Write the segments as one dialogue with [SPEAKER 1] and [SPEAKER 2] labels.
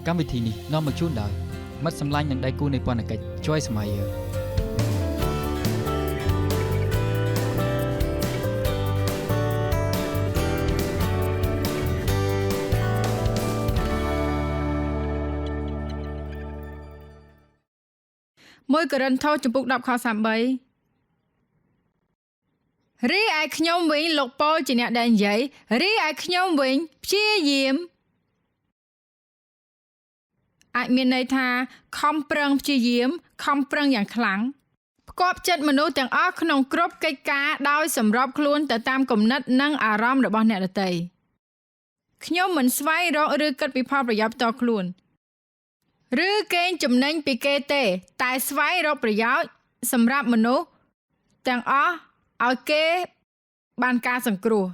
[SPEAKER 1] កម្មវិធីនេះនាំមកជូនដោយមិត្តសម្លាញ់និងដៃគូនៃពន្ធកិច្ច Choice Meyer
[SPEAKER 2] 1 កូរិនថូសចំពុក 10 ខ 33 រីឯខ្ញុំវិញលោកប៉ូលជាអ្នកដែលនិយាយរីឯខ្ញុំវិញព្យាយាមអាចមានន័យថាខំប្រឹងព្យាយាមខំប្រឹងយ៉ាងខ្លាំងផ្គាប់ចិត្តមនុស្សទាំងអស់ក្នុងគ្រប់កិច្ចការដោយសម្របខ្លួនទៅតាមគំនិតនិងអារម្មណ៍របស់អ្នកដទៃខ្ញុំមិនស្វែងរកឬគិតពីផលប្រយោជន៍ផ្ទាល់ខ្លួនឬកេងចំណេញពីគេទេតែស្វែងរកប្រយោជន៍សម្រាប់មនុស្សទាំងអស់ឲ្យគេបានការសង្គ្រោះ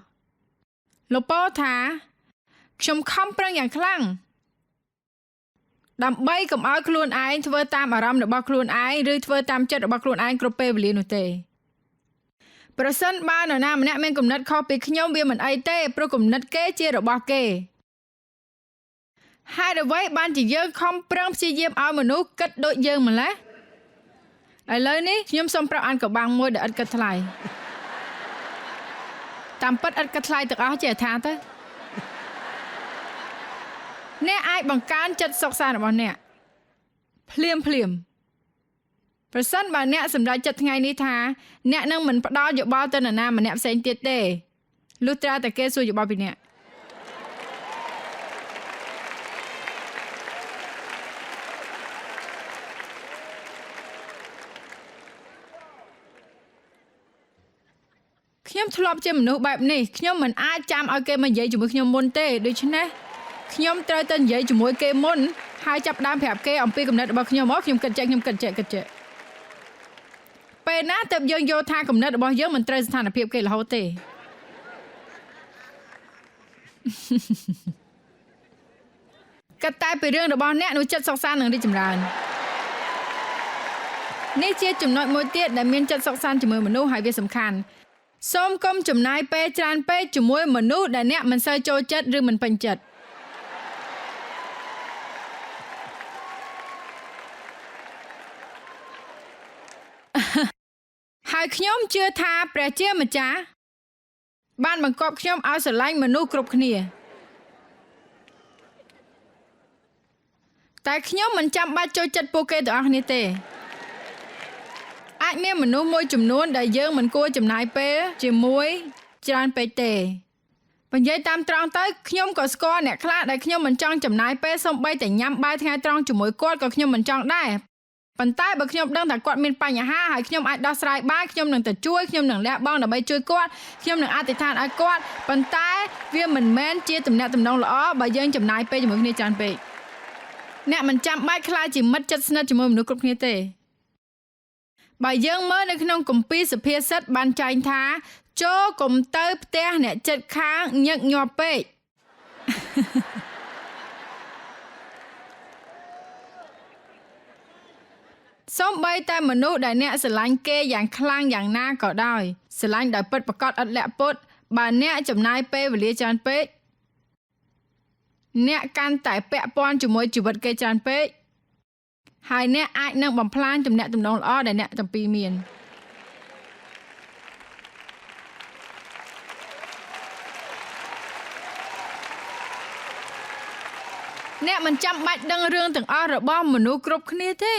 [SPEAKER 2] លោកប៉ូថាខ្ញុំខំប្រឹងយ៉ាងខ្លាំងដើម្បីកុំឲ្យខ្លួនឯងធ្វើតាមអារម្មណ៍របស់ខ្លួនឯងឬធ្វើតាមចិត្តរបស់ខ្លួនឯងគ្រប់ពេលវេលានោះទេប្រសិនបើនរណាម្នាក់មានគំនិតខុសពីខ្ញុំវាមិនអីទេព្រោះគំនិតគេជារបស់គេហេតុអ្វីបានជាយើងខំប្រឹងព្យាយាមឲ្យមនុស្សគិតដូចយើងម្ល៉េះឥឡូវនេះខ្ញុំសូមប្រាប់អានកបាំងមួយដែលឥតគិតថ្លៃតាមពិតឥតគិតថ្លៃទាំងអស់ចេះថាទៅអ្នកអាចបង្កើនចិត្តសុខសាន្តរបស់អ្នកភ្លាមប្រសិនបើអ្នកសម្រេចចិត្តថ្ងៃនេះថាអ្នកនឹងមិនផ្ដល់យោបល់ទៅនរណាម្នាក់ផ្សេងទៀតទេលុះត្រាតែគេសួរយោបល់ពីអ្នកខ្ញុំធ្លាប់ជាមនុស្សបែបនេះខ្ញុំមិនអាចចាំឲ្យគេមកនិយាយជាមួយខ្ញុំមុនទេដូច្នេះខ្ញុំត្រូវតែនិយាយជាមួយគេមុនហើយចាប់ដើមប្រាប់គេអំពីគំនិតរបស់ខ្ញុំខ្ញុំគិតចេះពេលណាទើបយើងយល់ថាគំនិតរបស់យើងមិនត្រូវស្ថានភាពគេរហូតទេគិតតែពីរឿងរបស់អ្នកនោះចិត្តសុខសាន្តនិងរីកចម្រើននេះជាចំណុចមួយទៀតដែលមានចិត្តសុខសាន្តជាមួយមនុស្សហើយវាសំខាន់សូមកុំចំណាយពេលច្រើនពេកជាមួយមនុស្សដែលអ្នកមិនសូវចូលចិត្តឬមិនពេញចិត្តហើយខ្ញុំជឿថាព្រះជាម្ចាស់បានបង្គាប់ខ្ញុំឲ្យស្រឡាញ់មនុស្សគ្រប់គ្នាតែខ្ញុំមិនចាំបាច់ចូលចិត្តពួកគេទាំងអស់គ្នាទេអាចមានមនុស្សមួយចំនួនដែលយើងមិនគួរចំណាយពេលជាមួយច្រើនពេកទេបើនិយាយតាមត្រង់ទៅខ្ញុំក៏ស្គាល់អ្នកខ្លះដែលខ្ញុំមិនចង់ចំណាយពេលសូម្បីតែញ៉ាំបាយថ្ងៃត្រង់ជាមួយគាត់ក៏ខ្ញុំមិនចង់ដែរប៉ុន្តែបើខ្ញុំដឹងថាគាត់មានបញ្ហាហើយខ្ញុំអាចដោះស្រាយបានខ្ញុំនឹងទៅជួយខ្ញុំនឹងលះបង់ដើម្បីជួយគាត់ខ្ញុំនឹងអធិដ្ឋានឲ្យគាត់ប៉ុន្តែវាមិនមែនជាទំនាក់ទំនងល្អបើយើងចំណាយពេលជាមួយគ្នាច្រើនពេកអ្នកមិនចាំបាច់ខ្លាចជាមិត្តជិតស្និទ្ធជាមួយមនុស្សគ្រប់គ្នាទេបើយើងមើលនៅក្នុងគម្ពីរសុភាសិតបានចែងថាចូលកុំទៅផ្ទះអ្នកជិតខាងញឹកញាប់ពេកសូម្បីតែមនុស្សដែលអ្នកស្រឡាញ់គេយ៉ាងខ្លាំងយ៉ាងណាក៏ដោយស្រឡាញ់ដោយពិតប្រាកដឥតលាក់ពុតបើអ្នកចំណាយពេលវេលាច្រើនពេកអ្នកកាន់តែពាក់ព័ន្ធជាមួយជីវិតគេច្រើនពេកហើយអ្នកអាចនឹងបំផ្លាញទំនាក់ទំនងល្អដែលអ្នកទាំងពីរមានអ្នកមិនចាំបាច់ដឹងរឿងទាំងអស់របស់មនុស្សគ្រប់គ្នាទេ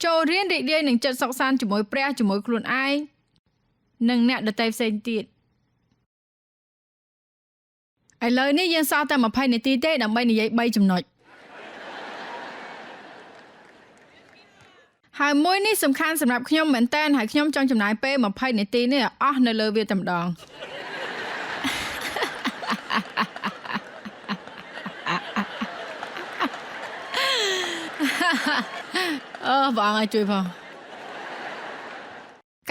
[SPEAKER 2] ចូលរៀនរីករាយនឹងចិត្តសុខសាន្តជាមួយព្រះជាមួយខ្លួនឯងនិងអ្នកដទៃផ្សេងទៀតឥឡូវនេះយើងសល់តែ20នាទីទេដើម្បីនិយាយ3ចំណុចហើយមួយនេះសំខាន់សម្រាប់ខ្ញុំមែនតើហើយខ្ញុំចង់ចំណាយពេល20នាទីនេះអស់នៅលើវាតែម្ដងបងឲ្យជួយផង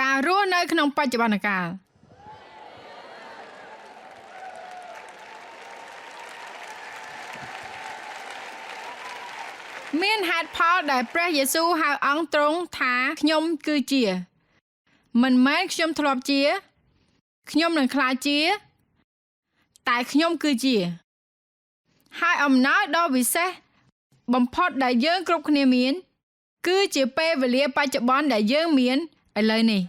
[SPEAKER 2] ការរស់នៅក្នុងបច្ចុប្បន្នកាលមានហេតុផលដែលព្រះយេស៊ូវហៅអង្គទ្រង់ថាខ្ញុំគឺជាមិនមែនខ្ញុំធ្លាប់ជាខ្ញុំនឹងក្លាយជា តែខ្ញុំគឺជាហើយអំណោយដ៏វិសេសបំផុតដែលយើងគ្រប់គ្នាមានគឺជាពេលវេលាបច្ចុប្បន្នដែលយើងមានឥឡូវនេះ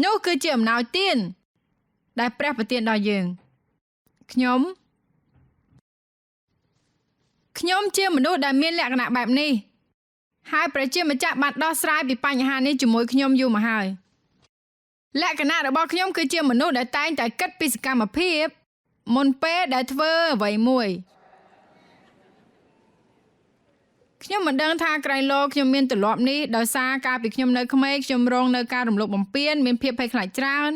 [SPEAKER 2] នោះគឺជាអំណោយទានដែលព្រះប្រទានដល់យើងខ្ញុំជាមនុស្សដែលមានលក្ខណៈបែបនេះហើយព្រះជាម្ចាស់បានដោះស្រាយពីបញ្ហានេះជាមួយខ្ញុំយូរមកហើយលក្ខណៈរបស់ខ្ញុំគឺជាមនុស្សដែលតែងតែគិតពីសកម្មភាពមុនពេលដែលធ្វើអ្វីមួយខ្ញុំមិនដឹងថាក្រៃលោខ្ញុំមានទម្លាប់នេះដោយសារកាលពីខ្ញុំនៅក្មេងខ្ញុំរងនៅការរំលោភបំពានមានភាពភ័យខ្លាចច្រើន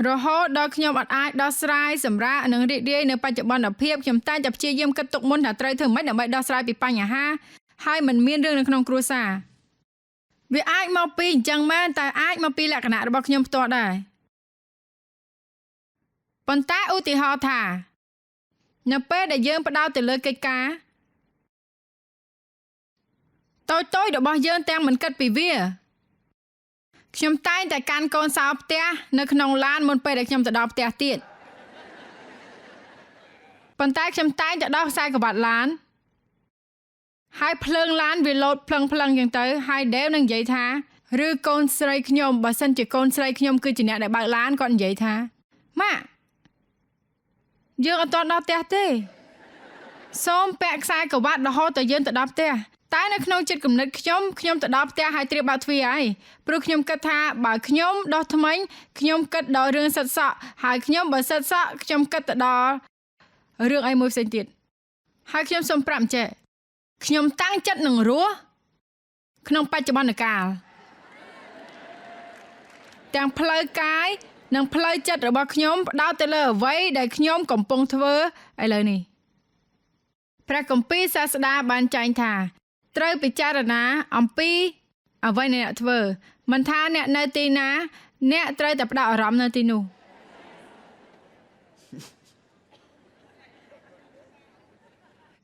[SPEAKER 2] រហូតដល់ខ្ញុំអាចដោះស្រាយសម្រាប់និងរីករាយនៅបច្ចុប្បន្នភាពខ្ញុំតែងតែព្យាយាមគិតទុកមុនថាត្រូវធ្វើម៉េចដើម្បីដោះស្រាយពីបញ្ហាហើយមិនមានរឿងនៅក្នុងគ្រួសារវាអាចមកពីអញ្ចឹងមែនតែអាចមកពីលក្ខណៈរបស់ខ្ញុំផ្ទាល់ដែរប៉ុន្តែឧទាហរណ៍ថានៅពេលដែលយើងផ្ដោតទៅលើកិច្ចការតូចៗរបស់យើងទាំងមិនគិតពីវាខ្ញុំតែងតែកាន់កូនសោផ្ទះនៅក្នុងឡានមុនពេលដែលខ្ញុំទៅដល់ផ្ទះទៀតប៉ុន្តែខ្ញុំតែងតែដោះខ្សែក្រវ៉ាត់ឡានហើយភ្លើងឡានវាលោតភ្លឹងចឹងទៅហើយដេវនឹងនិយាយថាឬកូនស្រីខ្ញុំបើសិនជាកូនស្រីខ្ញុំគឺជាអ្នកដែលបើកឡានគាត់និយាយថាម៉ាក់យើងអត់ទាន់ដល់ផ្ទះទេសូមពាក់ខ្សែក្រវ៉ាត់រហូតដល់យើងទៅដល់ផ្ទះតែនៅក្នុងចិត្តគំនិតខ្ញុំទៅដល់ផ្ទះហើយត្រៀមបើកទ្វារហើយព្រោះខ្ញុំគិតថាបើខ្ញុំដោះថ្មិញខ្ញុំគិតដល់រឿងសិតសក់ហើយខ្ញុំបើសិតសក់ខ្ញុំគិតទៅដល់រឿងអីមួយផ្សេងទៀតហើយខ្ញុំសូមប្រាប់ចេះខ្ញុំតាំងចិត្តនឹងរស់ក្នុងបច្ចុប្បន្នកាលទាំងផ្លូវកាយនិងផ្លូវចិត្តរបស់ខ្ញុំផ្ដោតទៅលើអ្វីដែលខ្ញុំកំពុងធ្វើឥឡូវនេះព្រះគម្ពីរសាស្តាបានចែងថាត្រូវពិចារណាអំពីអ្វីដែលអ្នកធ្វើមិនថាអ្នកនៅទីណាអ្នកត្រូវតែផ្ដោតអារម្មណ៍នៅទីនោះ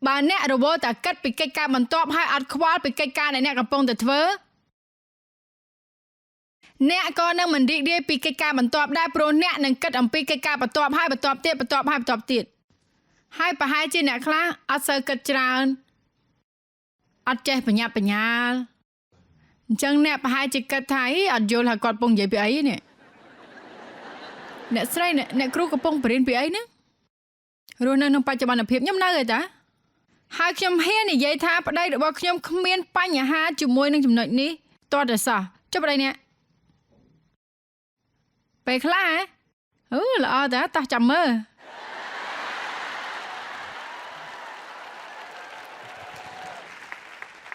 [SPEAKER 2] បើអ្នករវល់តែគិតពីកិច្ចការបន្ទាប់ហើយអត់ខ្វល់ពីកិច្ចការដែលអ្នកកំពុងតែធ្វើអ្នកក៏នឹងមិនរីករាយពីកិច្ចការបន្ទាប់ដែរព្រោះអ្នកនឹងគិតអំពីកិច្ចការបន្ទាប់ហើយបន្ទាប់ទៀតបន្ទាប់ហើយបន្ទាប់ទៀតហើយប្រហែលជាអ្នកខ្លះអត់សូវគិតច្រើនអត់ចេះបញ្ញាប់បញ្ញាលអញ្ចឹងអ្នកប្រហែលជាគិតថាអត់យល់ថាគាត់ពងនិយាយពីអីនេះអ្នកស្រីអ្នកគ្រូកំពុងបរៀនពីអីហ្នឹងរស់នៅក្នុងបច្ចុប្បន្នភាពខ្ញុំនៅឯតាហើយខ្ញុំហ៊ាននិយាយថាប្តីរបស់ខ្ញុំគ្មានបញ្ហាជាមួយនឹងចំណុចនេះតើតែសោះចុះប្តីអ្នកពេលខ្លះល្អតាតោះចាំមើល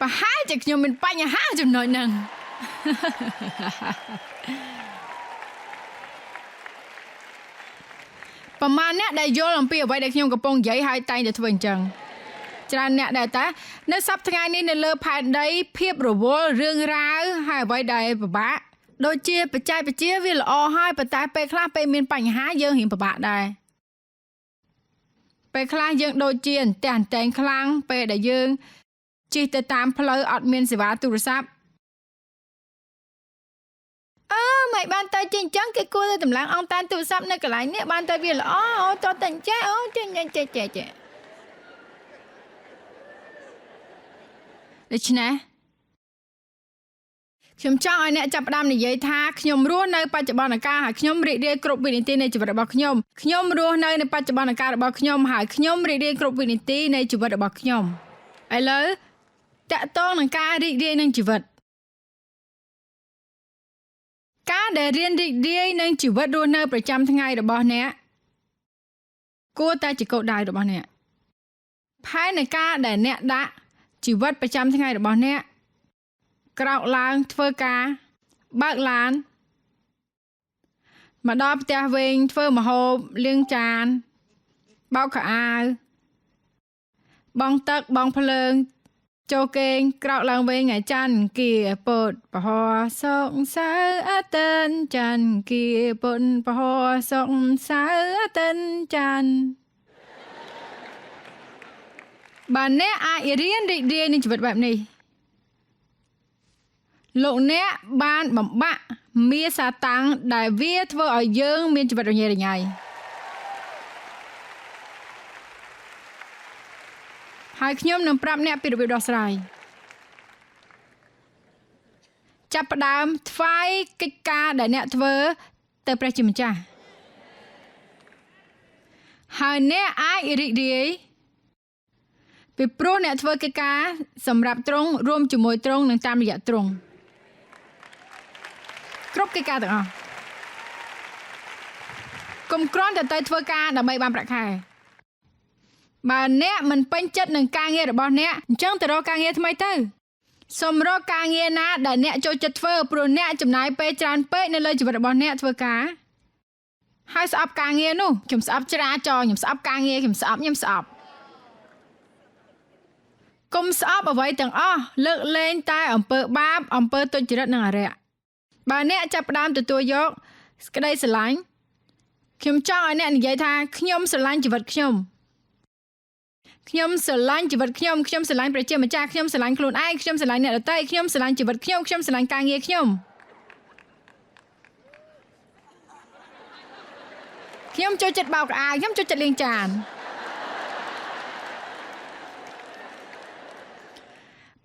[SPEAKER 2] ប្រហែលជាខ្ញុំមានបញ្ហាចំណុចហ្នឹងប្រហែលអ្នកដែលយល់អំពីអ្វីដែលខ្ញុំកំពុងនិយាយហើយតែងតែធ្វើអញ្ចឹងច្រើនអ្នកដែរតានៅសប្តាហ៍នេះនៅលើផែនដីភាពរវល់រឿងរ៉ាវហើយអ្វីដែលពិបាកដូចជាបច្ចេកវិទ្យាវាល្អហើយប៉ុន្តែពេលខ្លះពេលមានបញ្ហាយើងរៀងពិបាកដែរពេលខ្លះយើងដូចជាអន្ទះអន្តែងខ្លាំងពេលដែលយើងជិះទៅតាមផ្លូវអត់មានសេវាទូរស័ព្ទមិនបានទៅជាអញ្ចឹងគេគួរទៅតម្លើងអង់តានទូរស័ព្ទនៅកន្លែងនេះបានទៅវាល្អតើតែអញ្ចឹងចេះដូច្នេះខ្ញុំចង់ឲ្យអ្នកចាប់ផ្ដើមនិយាយថាខ្ញុំរស់នៅបច្ចុប្បន្នកាលហើយខ្ញុំរីករាយគ្រប់វិនាទីនៃជីវិតរបស់ខ្ញុំរស់នៅបច្ចុប្បន្នកាលរបស់ខ្ញុំហើយខ្ញុំរីករាយគ្រប់វិនាទីនៃជីវិតរបស់ខ្ញុំឥឡូវតាក់ទងនឹងការរីករាយនឹងជីវិតការដែលរៀនរីករាយនឹងជីវិតរស់នៅប្រចាំថ្ងៃរបស់អ្នកគួរតែជាគោលដៅរបស់អ្នកផែននៃការដែលអ្នកដាក់ជីវិតប្រចាំថ្ងៃរបស់អ្នកក្រោកឡើងធ្វើការបើកឡានមកដល់ផ្ទះវិញធ្វើម្ហូបលាងចានបោកខោអាវបង់ទឹកបង់ភ្លើងចូលគេងក្រោកឡើងវិញថ្ងៃច័ន្ទគៀពុតពហសុកសៅរ៍អាទិត្យច័ន្ទគៀពុតពហសុកសៅរ៍អាទិត្យច័ន្ទបើអ្នកអាចរៀនរីករាយនឹងជីវិតបែបនេះលោកអ្នកបានបំបាក់មាសាតាំងដែលវាធ្វើឲ្យយើងមានជីវិតរញ៉េរញ៉ៃ ហើយខ្ញុំនឹងប្រាប់អ្នកពីរបៀបដោះស្រាយចាប់ផ្ដើមថ្វាយកិច្ចការដែលអ្នកធ្វើទៅព្រះជាម្ចាស់ហើយអ្នកអាចរីករាយពីព្រោះអ្នកធ្វើកិច្ចការសម្រាប់ទ្រង់រួមជាមួយទ្រង់និងតាមរយៈទ្រង់គ្រប់កិច្ចការទាំងអស់កុំគ្រាន់តែទៅធ្វើការដើម្បីបានប្រាក់ខែបើអ្នកមិនពេញចិត្តនឹងការងាររបស់អ្នកអញ្ចឹងទៅរកការងារថ្មីទៅសូមរកការងារណាដែលអ្នកចូលចិត្តធ្វើព្រោះអ្នកចំណាយពេលច្រើនពេកនៅលើជីវិតរបស់អ្នកធ្វើការហើយស្អប់ការងារនោះខ្ញុំស្អប់ចរាចរណ៍ខ្ញុំស្អប់ការងារខ្ញុំស្អប់កុំស្អប់អ្វីទាំងអស់លើកលែងតែអំពើបាបអំពើទុច្ចរិតនិងអរិយបើអ្នកចាប់ផ្ដើមទទួលយកក្តីស្រឡាញ់ខ្ញុំចង់ឲ្យអ្នកនិយាយថាខ្ញុំស្រឡាញ់ជីវិតខ្ញុំស្រឡាញ់ជីវិតខ្ញុំស្រឡាញ់ព្រះជាម្ចាស់ខ្ញុំស្រឡាញ់ខ្លួនឯងខ្ញុំស្រឡាញ់អ្នកដទៃខ្ញុំស្រឡាញ់ជីវិតខ្ញុំស្រឡាញ់ការងារខ្ញុំចូលចិត្តបោកអាវខ្ញុំចូលចិត្តលាងចាន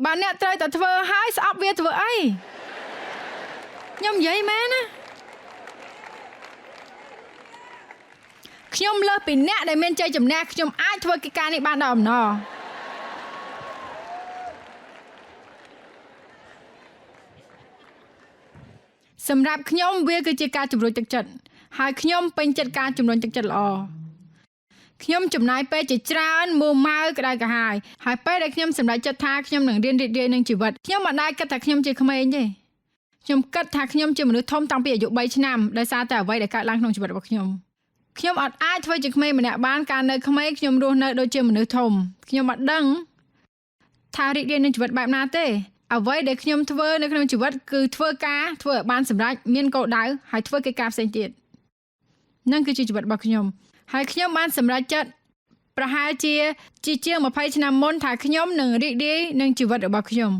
[SPEAKER 2] បើអ្នកត្រូវតែធ្វើហើយស្អប់វាធ្វើអីខ្ញុំនិយាយមែនណាខ្ញុំលើសពីអ្នកដែលមានជ័យជំនះខ្ញុំអាចធ្វើកិច្ចការនេះបានដោយអំណរសម្រាប់ខ្ញុំវាគឺជាការជំរុញទឹកចិត្តហើយខ្ញុំពេញចិត្តការជំរុញទឹកចិត្តល្អខ្ញុំចំណាយពេលជាច្រើនមួម៉ៅក្តៅក្រហាយហើយពេលដែលខ្ញុំសម្រេចចិត្តថាខ្ញុំនឹងរៀនរីករាយនឹងជីវិតខ្ញុំមិនដែលគិតថាខ្ញុំជាក្មេងទេខ្ញុំគិតថាខ្ញុំជាមនុស្សធំតាំងពីអាយុ3ឆ្នាំដោយសារតែអ្វីដែលកើតឡើងក្នុងជីវិតរបស់ខ្ញុំអត់អាចធ្វើជាក្មេងម្នាក់បានកាលនៅក្មេងខ្ញុំរស់នៅដូចជាមនុស្សធំខ្ញុំអត់ដឹងថារីករាយនឹងជីវិតបែបណាទេអ្វីដែលខ្ញុំធ្វើនៅក្នុងជីវិតគឺធ្វើឲ្យបានសម្រេចមានគោលដៅហើយធ្វើកិច្ចការផ្សេងទៀតนั่นគឺជាជីវិតរបស់ខ្ញុំហើយខ្ញុំបានសម្រេចចិត្តប្រហែលជាជាង20ឆ្នាំមុនថាខ្ញុំនឹងរីករាយនឹងជីវិតរបស់ខ្ញុំ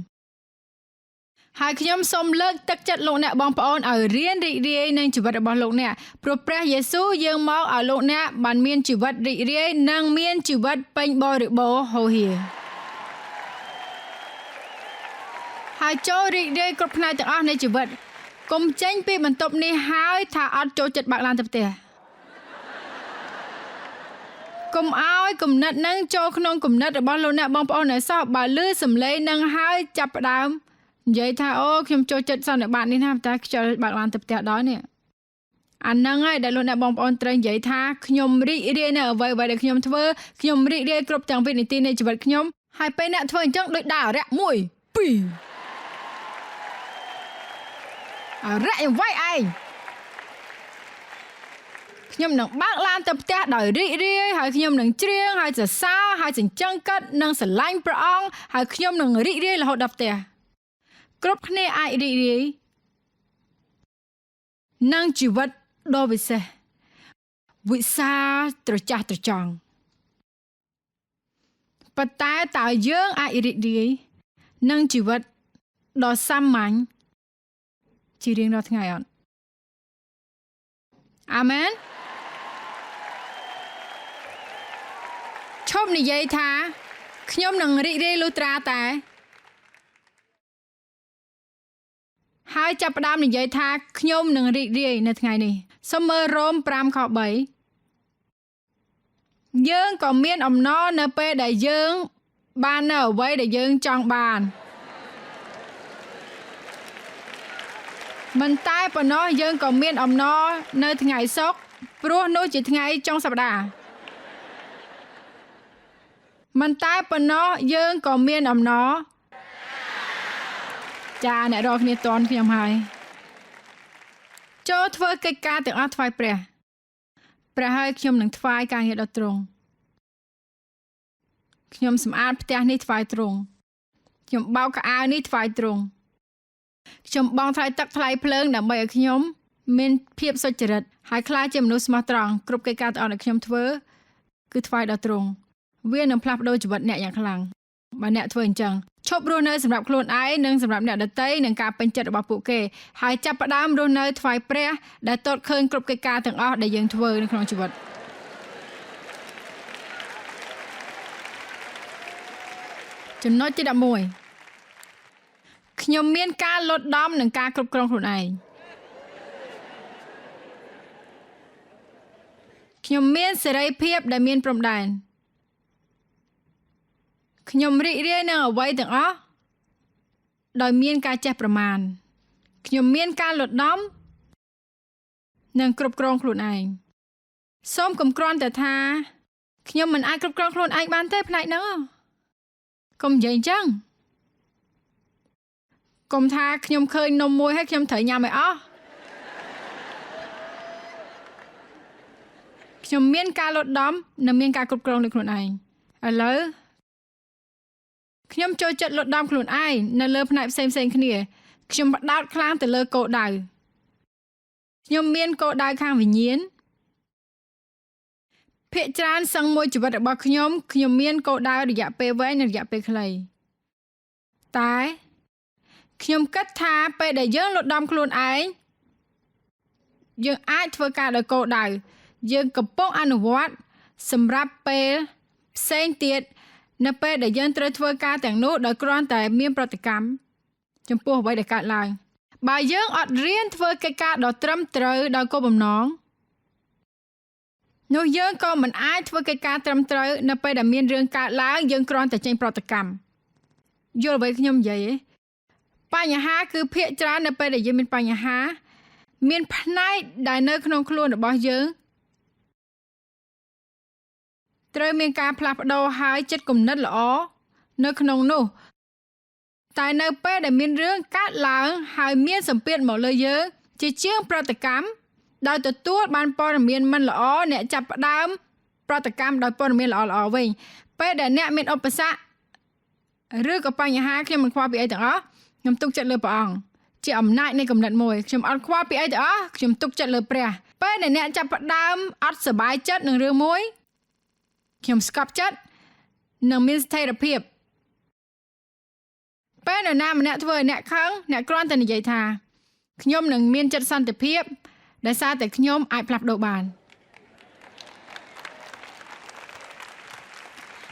[SPEAKER 2] ហើយខ្ញុំសូមលើកទឹកចិត្តលោកអ្នកបងប្អូនឲ្យរៀនរីករាយនឹងជីវិតរបស់លោកអ្នកព្រោះព្រះយេស៊ូវយាងមកឲ្យលោកអ្នកបានមានជីវិតរីករាយនិងមានជីវិតពេញបរិបូរណ៍ហូរហៀហើយចូលរីករាយគ្រប់ផ្នែកទាំងអស់នៃជីវិតកុំចេញពីបន្ទប់នេះហើយថាអត់ចូលចិត្តបើកឡានទៅផ្ទះកុំឲ្យគំនិតនឹងចូលក្នុងគំនិតរបស់លោកអ្នកបងប្អូនឲ្យសោះបើឮសំឡេងនឹងហើយចាប់ផ្ដើមនិយាយថាអូខ្ញុំចូលចិត្តសន្និបាតនេះណាតែខ្ជិលបើកឡានទៅផ្ទះដល់នេះអាហ្នឹងហើយដែលលោកអ្នកបងប្អូនត្រូវនិយាយថាខ្ញុំរីករាយនៅអ្វីៗដែលខ្ញុំធ្វើខ្ញុំរីករាយគ្រប់ទាំងវិនាទីនៃជីវិតខ្ញុំហើយពេលអ្នកធ្វើអញ្ចឹងដូចដើរអរិយ1 2អរិយអ្វីឯងខ្ញុំនឹងបើកឡានទៅផ្ទះដោយរីករាយហើយខ្ញុំនឹងច្រៀងហើយសរសើរហើយចិញ្ចឹងកាត់និងស្រឡាញ់ព្រះអង្គហើយខ្ញុំនឹងរីករាយរហូតដល់ផ្ទះគ្រប់គ្នាអាចរីករាយនឹងជីវិតដ៏វិសេសវិសាលត្រចះត្រចង់ប៉ុន្តែតើយើងអាចរីករាយនឹងជីវិតដ៏សាមញ្ញជារៀងរាល់ថ្ងៃអត់អាមែនឈប់និយាយថាខ្ញុំនឹងរីករាយលុះត្រាតែហើយចាប់ផ្ដើមនិយាយថាខ្ញុំនឹងរីករាយនៅថ្ងៃនេះសូមមើលរ៉ូម 5:3 យើងក៏មានអំណរនៅពេលដែលយើងបាននៅអ្វីដែលយើងចង់បានមិនតែប៉ុណ្ណោះយើងក៏មានអំណរនៅថ្ងៃសុក្រព្រោះនោះជាថ្ងៃចុងសប្តាហ៍មិនតែប៉ុណ្ណោះយើងក៏មានអំណរចាអ្នករកគ្នាតន់ខ្ញុំហើយចូលធ្វើកិច្ចការទាំងអស់ថ្វាយព្រះហើយខ្ញុំនឹងថ្វាយការងារដល់ទ្រង់ខ្ញុំសម្អាតផ្ទះនេះថ្វាយទ្រង់ខ្ញុំបោកខោអាវនេះថ្វាយទ្រង់ខ្ញុំបង់ថ្លៃទឹកថ្លៃភ្លើងដើម្បីឲ្យខ្ញុំមានភាពសុចរិតហើយក្លាយជាមនុស្សស្មោះត្រង់គ្រប់កិច្ចការទាំងអស់ដែលខ្ញុំធ្វើគឺថ្វាយដល់ទ្រង់វានឹងផ្លាស់ប្ដូរជីវិតអ្នកយ៉ាងខ្លាំងបើអ្នកធ្វើអញ្ចឹងឈប់រស់នៅសម្រាប់ខ្លួនឯងនិងសម្រាប់អ្នកដទៃនិងការពេញចិត្តរបស់ពួកគេហើយចាប់ផ្ដើមរស់នៅថ្វាយព្រះដែលទតឃើញគ្រប់កិច្ចការទាំងអស់ដែលយើងធ្វើនៅក្នុងជីវិត ចំណុចទី11ខ្ញុំមានការលត់ដំនិងការគ្រប់គ្រងខ្លួនឯងខ្ញុំមានសេរីភាពដែលមានព្រំដែនខ្ញុំរីករាយនឹងអ្វីទាំងអស់ដោយមានការចេះប្រមាណខ្ញុំមានការលត់ដំនិងគ្រប់គ្រងខ្លួនឯងសូមកុំគ្រាន់តែថាខ្ញុំមិនអាចគ្រប់គ្រងខ្លួនឯងបានទេផ្នែកហ្នឹងកុំនិយាយអញ្ចឹងកុំថាខ្ញុំឃើញនំមួយហើយខ្ញុំត្រូវញ៉ាំឲ្យអស់ខ្ញុំមានការលត់ដំនិងមានការគ្រប់គ្រងលើខ្លួនឯងឥឡូវខ្ញុំចូលចិត្តលត់ដំខ្លួនឯងនៅលើផ្នែកផ្សេងៗគ្នាខ្ញុំផ្ដោតខ្លាំងទៅលើគោលដៅខ្ញុំមានគោលដៅខាងវិញ្ញាណភាគច្រើនសឹងមួយជីវិតរបស់ខ្ញុំមានគោលដៅរយៈពេលវែងនិងរយៈពេលខ្លីតែខ្ញុំគិតថាពេលដែលយើងលត់ដំខ្លួនឯងយើងអាចធ្វើការដោយគោលដៅយើងកំពុងអនុវត្តសម្រាប់ពេលផ្សេងទៀតនៅពេលដែលយើងត្រូវធ្វើការទាំងនោះដោយគ្រាន់តែមានប្រតិកម្មចំពោះអ្វីដែលកើតឡើងបើយើងអត់រៀនធ្វើកិច្ចការដ៏ត្រឹមត្រូវដោយគោលបំណងនោះយើងក៏មិនអាចធ្វើកិច្ចការត្រឹមត្រូវនៅពេលដែលមានរឿងកើតឡើងយើងគ្រាន់តែចេញប្រតិកម្មយល់អ្វីខ្ញុំនិយាយទេបញ្ហាគឺភាគច្រើននៅពេលដែលយើងមានបញ្ហាមានផ្នែកដែលនៅក្នុងខ្លួនរបស់យើងត្រូវមានការផ្លាស់ប្ដូរហើយចិត្តគំនិតល្អនៅក្នុងនោះតែនៅពេលដែលមានរឿងកើតឡើងហើយមានសម្ពាធមកលើយើងជាជាងប្រតិកម្មដោយទទួលបានព័ត៌មានមិនល្អអ្នកចាប់ផ្ដើមប្រតិកម្មដោយព័ត៌មានល្អៗវិញពេលដែលអ្នកមានឧបសគ្គឬក៏បញ្ហាខ្ញុំមិនខ្វល់ពីអីទាំងអស់ខ្ញុំទុកចិត្តលើព្រះអង្គជាអំណាចនៃគំនិតមួយខ្ញុំអត់ខ្វល់ពីអីទាំងអស់ខ្ញុំទុកចិត្តលើព្រះពេលដែលអ្នកចាប់ផ្ដើមអត់សប្បាយចិត្តនឹងរឿងមួយខ្ញុំស្កប់ចិត្តនិងមានស្ថិរភាពពេលនរណាម្នាក់ធ្វើឲ្យអ្នកខឹងអ្នកគ្រាន់តែនិយាយថាខ្ញុំនឹងមានចិត្តសន្តិភាពដោយសារតែខ្ញុំអាចផ្លាស់ប្ដូរបាន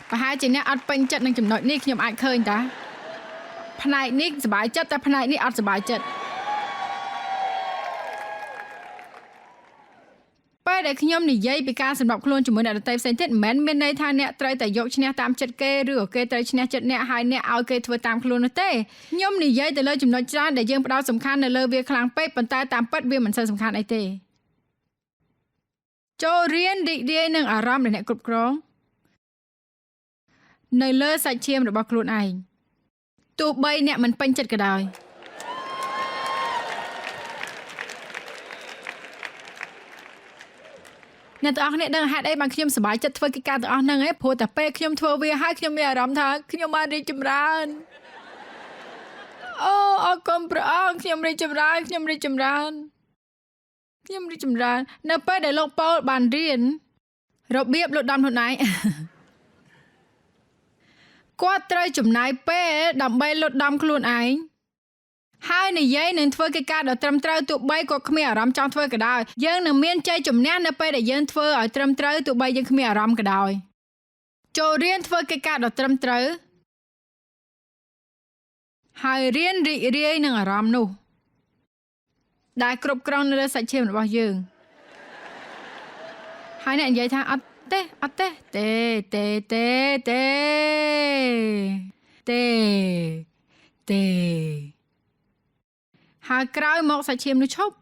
[SPEAKER 2] ប្រហែលជាអ្នកអត់ពេញចិត្តនឹងចំណុចនេះខ្ញុំអាចឃើញតាផ្នែកនេះសប្បាយចិត្តតែផ្នែកនេះអត់សប្បាយចិត្តពេលដែលខ្ញុំនិយាយពីការសម្របខ្លួនជាមួយអ្នកដទៃផ្សេងទៀតមិនមែនមានន័យថាអ្នកត្រូវតែយកឈ្នះតាមចិត្តគេឬក៏គេត្រូវឈ្នះចិត្តអ្នកហើយអ្នកឲ្យគេធ្វើតាមខ្លួននោះទេខ្ញុំនិយាយទៅលើចំណុចច្រើនដែលយើងផ្ដោតសំខាន់នៅលើវាខ្លាំងពេកប៉ុន្តែតាមពិតវាមិនសូវសំខាន់អីទេចូលរៀនរីករាយនឹងអារម្មណ៍ដែលអ្នកគ្រប់គ្រងនៅលើសាច់ឈាមរបស់ខ្លួនឯងទោះបីអ្នកមិនពេញចិត្តក៏ដោយអ្នកទាំងអស់គ្នាដឹងហេតុអីបានខ្ញុំសប្បាយចិត្តធ្វើកិច្ចការទាំងអស់ហ្នឹងឯងព្រោះតែពេលខ្ញុំធ្វើវាហើយខ្ញុំមានអារម្មណ៍ថាខ្ញុំបានរីកចម្រើនអូអរគុណព្រះអង្គខ្ញុំរីកចម្រើននៅពេលដែលលោកប៉ូលបានរៀនរបៀបលត់ដំខ្លួនឯងគាត់ត្រូវចំណាយពេលដើម្បីលត់ដំខ្លួនឯងហើយនិយាយនឹងធ្វើកិច្ចការដ៏ត្រឹមត្រូវទោះបីគាត់គ្មានអារម្មណ៍ចង់ធ្វើក៏ដោយយើងនឹងមានជ័យជំនះនៅពេលដែលយើងធ្វើឲ្យត្រឹមត្រូវទោះបីយើងគ្មានអារម្មណ៍ក៏ដោយចូលរៀនធ្វើកិច្ចការដ៏ត្រឹមត្រូវហើយរៀនរីករាយនឹងអារម្មណ៍នោះដែលគ្រប់គ្រងនៅលើសាច់ឈាមរបស់យើងហើយអ្នកនិយាយថាអត់ទេហើយក្រោយមកសាច់ឈាមនោះឈប់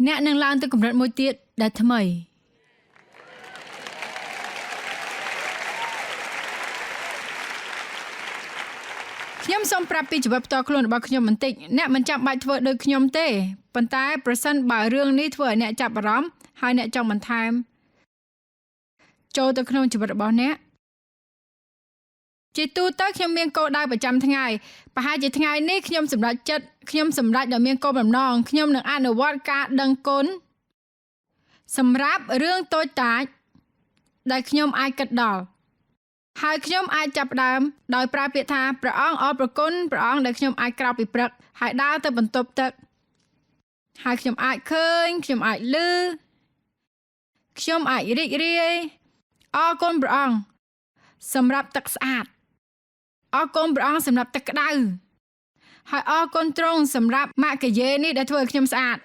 [SPEAKER 2] អ្នកនឹងឡើងទៅកម្រិតមួយទៀតដែលថ្មីខ្ញុំសូមប្រាប់ពីជីវិតផ្ទាល់ខ្លួនរបស់ខ្ញុំបន្តិចអ្នកមិនចាំបាច់ធ្វើដូចខ្ញុំទេប៉ុន្តែប្រសិនបើរឿងនេះធ្វើឲ្យអ្នកចាប់អារម្មណ៍ហើយអ្នកចង់បន្ថែមចូលទៅក្នុងជីវិតរបស់អ្នកជាទូទៅខ្ញុំមានគោលដៅប្រចាំថ្ងៃប្រហែលជាថ្ងៃនេះខ្ញុំសម្រេចដោយមានគោលបំណងខ្ញុំនឹងអនុវត្តការដឹងគុណសម្រាប់រឿងតូចតាចដែលខ្ញុំអាចគិតដល់ហើយខ្ញុំអាចចាប់ផ្ដើមដោយប្រើពាក្យថាព្រះអង្គអរព្រគុណព្រះអង្គដែលខ្ញុំអាចក្រោកពីព្រឹកហើយដើរទៅបន្ទប់ទឹកហើយខ្ញុំអាចឃើញខ្ញុំអាចឮខ្ញុំអាចរីករាយអរគុណព្រះអង្គសម្រាប់ទឹកស្អាត អរគុណព្រះអង្គសម្រាប់ទឹកក្តៅហើយអរគុណទ្រង់សម្រាប់ម៉ាក់កាយេនេះដែលធ្វើឲ្យខ្ញុំស្អាត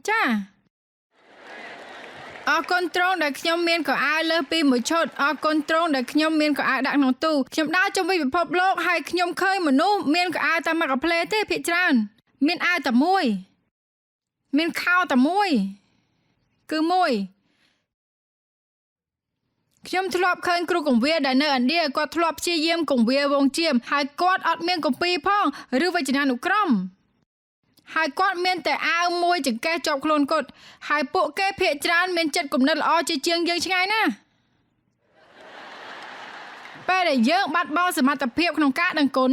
[SPEAKER 2] ចាអរគុណទ្រង់ដែលខ្ញុំមានកៅអៅលើសពីមួយឈុតអរគុណទ្រង់ដែលខ្ញុំមានកៅអៅដាក់ក្នុងទូខ្ញុំដើរជុំវិញពិភពលោកហើយខ្ញុំឃើញមនុស្សមានកៅអៅតែមកកាផ្លេទេភាគច្រើនមានអាវតែមួយមានខោតែមួយគឺមួយខ្ញុំធ្លាប់ឃើញគ្រូកង្វៀដែលនៅឥណ្ឌាគាត់ធ្លាប់ព្យាយាមកង្វៀវងជៀមហើយគាត់អត់មានគម្ពីរផងឬវចនានុក្រមហើយគាត់មានតែអាវមួយចង្កេះជាប់ខ្លួនគាត់ហើយពួកគេភាគច្រើនមានចិត្តគំនិតល្អជាជាងយើងឆ្ងាយណាស់ពេលដែលយើងបាត់បង់សមត្ថភាពក្នុងការដឹងគុណ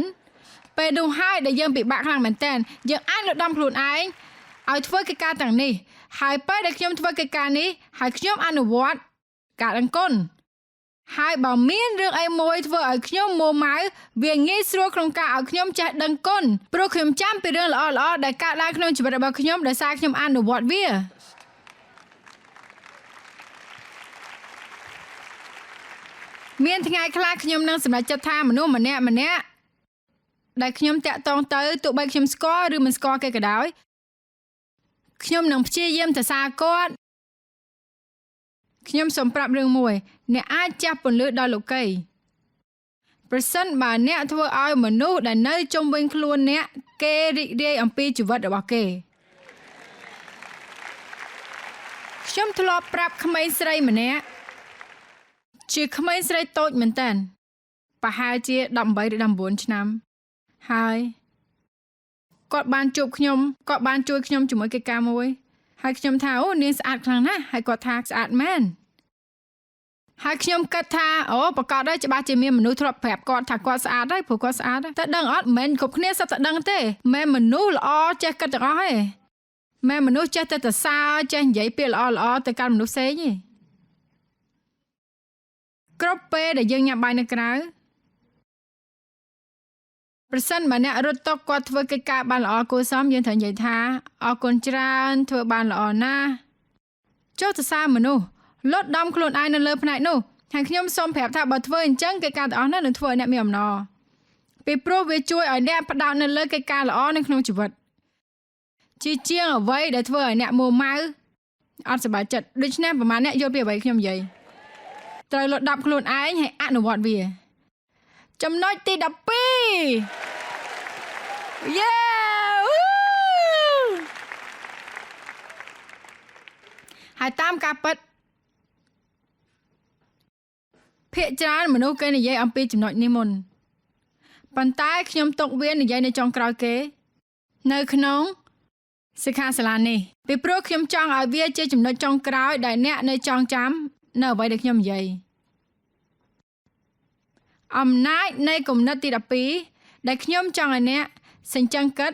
[SPEAKER 2] ពេលនោះហើយដែលយើងពិបាកខ្លាំងមែនទែនយើងអាចលំដំខ្លួនឯងឲ្យធ្វើកិច្ចការទាំងនេះហើយពេលដែលខ្ញុំធ្វើកិច្ចការនេះហើយខ្ញុំអនុវត្តការដឹងគុណហើយបើមានរឿងអីមួយធ្វើឲ្យខ្ញុំមួម៉ៅវាងាយស្រួលក្នុងការឲ្យខ្ញុំចេះដឹងគុណព្រោះខ្ញុំចាំពីរឿងល្អៗដែលកើតឡើងក្នុងជីវិតរបស់ខ្ញុំដោយសារខ្ញុំអនុវត្តវាមានថ្ងៃខ្លះខ្ញុំនឹងសម្រេចចិត្តថាមនុស្សម្នាក់ដែលខ្ញុំតាក់ទងទៅទោះបីខ្ញុំស្គាល់ឬមិនស្គាល់គេក៏ដោយខ្ញុំនឹងព្យាយាមទៅសារគាត់ខ្ញុំសូមប្រាប់រឿងមួយអ្នកអាចចាស់ពន្លឺដល់លោកីប្រសិនបើអ្នកធ្វើឲ្យមនុស្សដែលនៅជុំវិញខ្លួនអ្នកគេរីករាយអំពីជីវិតរបស់គេខ្ញុំធ្លាប់ប្រាប់ក្មេងស្រីម្នាក់ជាក្មេងស្រីតូចមែនតើប្រហែលជា18ឬ19ឆ្នាំហើយគាត់បានជួបខ្ញុំគាត់បានជួយខ្ញុំជាមួយកិច្ចការមួយហើយខ្ញុំថាអូនាងស្អាតខ្លាំងណាស់ហើយគាត់ថាស្អាតមែនហើយខ្ញុំគិតថាអូប្រកាសដែរច្បាស់ជាមានមនុស្សធ្លាប់ប្រាប់គាត់ថាគាត់ស្អាតហើយព្រោះគាត់ស្អាតតែដឹងអត់មិនគ្រប់គ្នាសុទ្ធតែដឹងទេមិនមនុស្សល្អចេះគិតទាំងអស់ទេមិនមនុស្សចេះតែសរសើរចេះនិយាយពាក្យល្អទៅកាន់មនុស្សផ្សេងទេគ្រប់ពេលដែលយើងញ៉ាំបាយនៅក្រៅប្រសិនបើអ្នករត់តុគាត់ធ្វើកិច្ចការបានល្អគួរសមយើងត្រូវនិយាយថាអរគុណច្រើនធ្វើបានល្អណាស់ចុះសរសើរមនុស្សលត់ដំខ្លួនឯងនៅលើផ្នែកនោះហើយខ្ញុំសូមប្រាប់ថាបើធ្វើអញ្ចឹងកិច្ចការទាំងអស់នោះនឹងធ្វើឲ្យអ្នកមានអំណរពីព្រោះវាជួយឲ្យអ្នកផ្ដោតនៅលើកិច្ចការល្អនៅក្នុងជីវិតជាងអ្វីដែលធ្វើឲ្យអ្នកមួម៉ៅអត់សប្បាយចិត្តដូច្នេះប្រហែលអ្នកយល់ពីអ្វីខ្ញុំនិយាយត្រូវលត់ដំខ្លួនឯងហើយអនុវត្តវាចំណុចទី12យេហើយតាមការពិតភាគច្រើនមនុស្សគេនិយាយអំពីចំណុចនេះមុនប៉ុន្តែខ្ញុំទុកវានិយាយនៅចុងក្រោយគេនៅក្នុងសិក្ខាសាលានេះពីព្រោះខ្ញុំចង់ឲ្យវាជាចំណុចចុងក្រោយដែលអ្នកនៅចងចាំនៅអ្វីដែលខ្ញុំនិយាយអំណាចនៃគំនិតទី12ដែលខ្ញុំចង់ឲ្យអ្នកសេចក្ដីគិត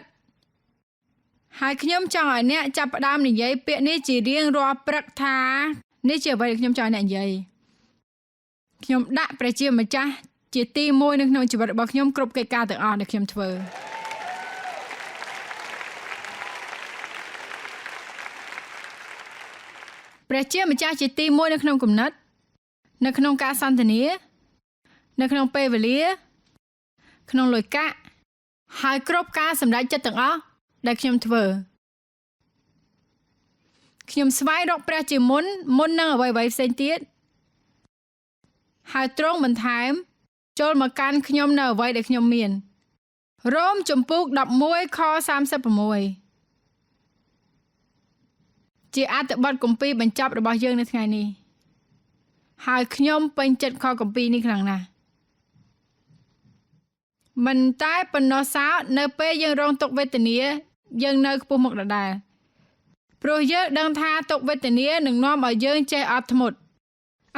[SPEAKER 2] ហើយខ្ញុំចង់ឲ្យអ្នកចាប់ផ្ដើមនិយាយពាក្យនេះជារៀងរាល់ព្រឹកថានេះជាអ្វីដែលខ្ញុំចង់ឲ្យអ្នកនិយាយខ្ញុំដាក់ព្រះជាម្ចាស់ជាទី1នៅក្នុងជីវិតរបស់ខ្ញុំគ្រប់កិច្ចការទាំងអស់ដែលខ្ញុំធ្វើព្រះជាម្ចាស់ជាទី1នៅក្នុងគំនិតនៅក្នុងការសន្ទនានៅក្នុងពេលវេលាក្នុងលុយកាក់ហើយគ្រប់ការសម្រេចចិត្តទាំងអស់ដែលខ្ញុំធ្វើខ្ញុំស្វែងរកព្រះជាមុននឹងអ្វីៗផ្សេងទៀតហើយទ្រង់បន្ថែមចូលមកកាន់ខ្ញុំនៅអ្វីដែលខ្ញុំមានរ៉ូមជំពូក11ខ36ជាអត្ថបទគម្ពីរបញ្ចប់របស់យើងនៅថ្ងៃនេះហើយខ្ញុំពេញចិត្តខគម្ពីរនេះខ្លាំងណាស់មិនតែប៉ុណ្ណោះសោតនៅពេលយើងរងទុក្ខវេទនាយើងនៅខ្ពស់មុខដដែលព្រោះយើងដឹងថាទុក្ខវេទនានឹងនាំឲ្យយើងចេះអត់ធ្មត់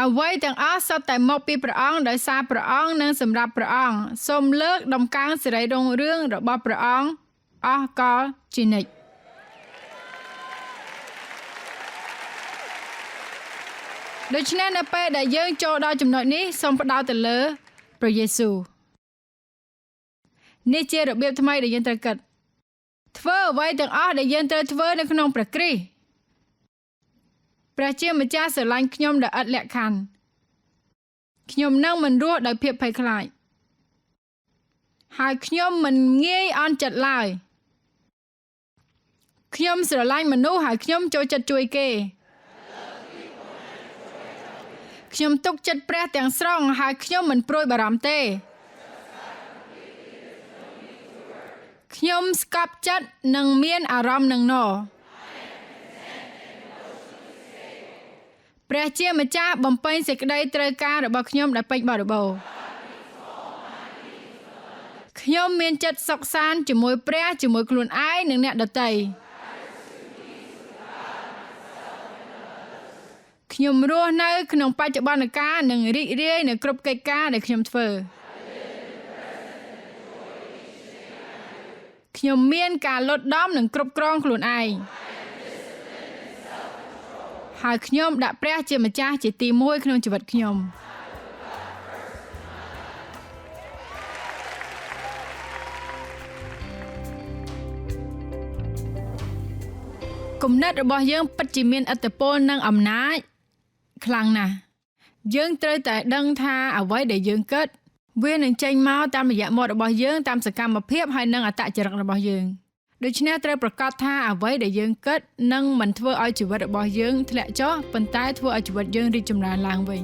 [SPEAKER 2] អ្វីទាំងអស់សុទ្ធតែមកពីព្រះអង្គដោយសារព្រះអង្គនិងសម្រាប់ព្រះអង្គសូមលើកដំកើងសេរីរុងរឿងរបស់ព្រះអង្គអស់កលជានិច្ចដូច្នេះនៅពេលដែលយើងចូលដល់ចំណុចនេះសូមផ្ដោតទៅលើព្រះយេស៊ូវនេះជារបៀបថ្មីដែលយើងត្រូវគិតធ្វើអ្វីទាំងអស់ដែលយើងត្រូវធ្វើនៅក្នុងព្រះគ្រីស្ទព្រះជាម្ចាស់ស្រឡាញ់ខ្ញុំដោយឥតលក្ខខណ្ឌ ខ្ញុំនឹងមិនរស់ដោយភាពភ័យខ្លាចហើយខ្ញុំមិនងាយអន់ចិត្តឡើយខ្ញុំស្រឡាញ់មនុស្សហើយខ្ញុំចូលចិត្តជួយគេខ្ញុំទុកចិត្តព្រះទាំងស្រុងហើយខ្ញុំមិនព្រួយបារម្ភទេខ្ញុំស្កប់ចិត្តនិងមានអារម្មណ៍នឹងណព្រះជាម្ចាស់បំពេញសេចក្តីត្រូវការរបស់ខ្ញុំដែលពេញបរិបូរណ៍ខ្ញុំមានចិត្តសុខសាន្តជាមួយព្រះជាមួយខ្លួនឯងនិងអ្នកដទៃខ្ញុំរស់នៅក្នុងបច្ចុប្បន្នកាលនិងរីករាយនៅគ្រប់កិច្ចការដែលខ្ញុំធ្វើខ្ញុំមានការលត់ដំនិងគ្រប់គ្រងខ្លួនឯងហើយខ្ញុំដាក់ព្រះជាម្ចាស់ជាទី1ក្នុងជីវិតខ្ញុំគំនិតរបស់យើងពិតជាមានឥទ្ធិពលនិងអំណាចខ្លាំងណាស់យើងត្រូវតែដឹងថាអ្វីដែលយើងគិតវានឹងចេញមកតាមរយៈមាត់របស់យើងតាមសកម្មភាពហើយនិងអត្តចរិតរបស់យើងដូច្នេះត្រូវប្រកាសថាអ្វីដែលយើងគិតនឹងមិនធ្វើឲ្យជីវិតរបស់យើងធ្លាក់ចុះប៉ុន្តែធ្វើឲ្យជីវិតយើងរីកចម្រើនឡើងវិញ